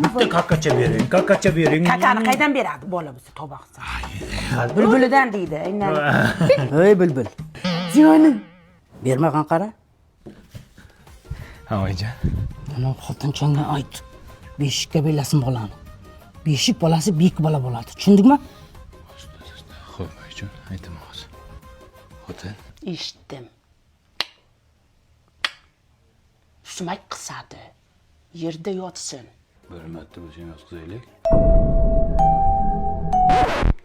Bitta kakkacha bering, kakkacha bering. Kakani qaydan beradi bola bo'lsa to'baqsa? Bulbulidan deydi. Ey bulbul. Ziyonim. Bermagan qara. Ha, oyijon. Ana xotinchangga ayt. Beshikka belasin bolani. Beshik bolasi bek bola bo'ladi. Tushundingmi? Xo'p, oyijon, aytaman hozir. Xotin. Eshitdim. Sumak qisadi. Yerda yotsin. Bir marta o'zing yotqizaylik.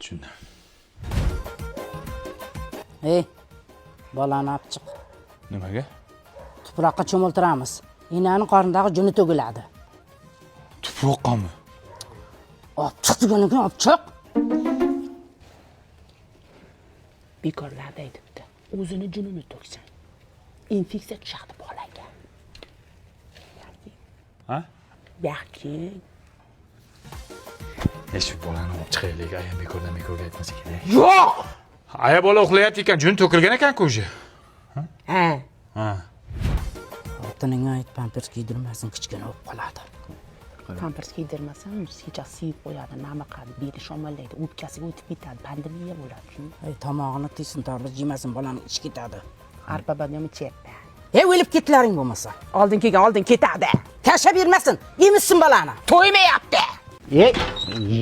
Tushundim. Ey, bolani olib chiq. Nimaga? Tuproqqa cho'miltiramiz. Enani qornidagi juni to'giladi. Tuproqqami? Olib chiq deganingni olib chiq. Bekorlar deydi-da. O'zini junini to'ksin. Infeksiya tushadi bolaga. Ha? Yaxshi. Shu bolani olib chiqaylik, ayam bekorga aytmasa kerak. Yo'q. Aya bola uxlayapti ekan, jun to'kilgan ekan-ku o'zi. Ha. Ha. Xotiningga ayt, pampers kiydirmasin, kichkina bo'lib qoladi. Pampers kiydirmasam, kechasi siyib qo'yadi, nima qiladi, beli shomallaydi, o'pkasiga o'tib ketadi, pandemiya bo'ladi. Ey, tomog'ini tiysin, tarbiz yemasin, bolani ichi ketadi. Arpa badami cheppa. Ey, o'lib ketlaring bo'lmasa. Oldin kelgan oldin ketadi. Tashlab bermasin. Yemissin bolani. To'ymayapti.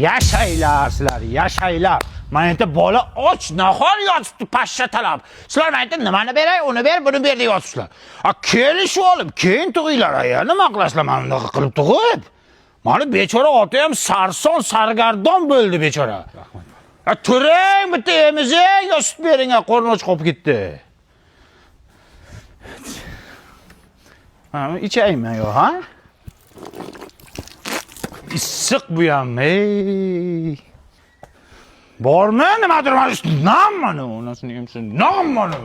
Yashaylar sizlar, yashaylar. Mana endi bola och, nahor yotibdi pashsha talab. Sizlar mana endi nimani beray, uni ber, buni ber deb yotibsizlar. Kelishib olib, keyin tug'inglar aya. Nima qilasizlar mana bunaqa qilib tug'ib? Mana bechora ota ham sarson, sargardon bo'ldi bechora. Rahmat. Turing bitta emizing, yo sut bering, qorni och qolib ketdi. Ha, ichaymi yo, ha? Issiq bu ham, ey. Bormi? Nimadir mana shu nam mana, onasini emsin. Nam mana.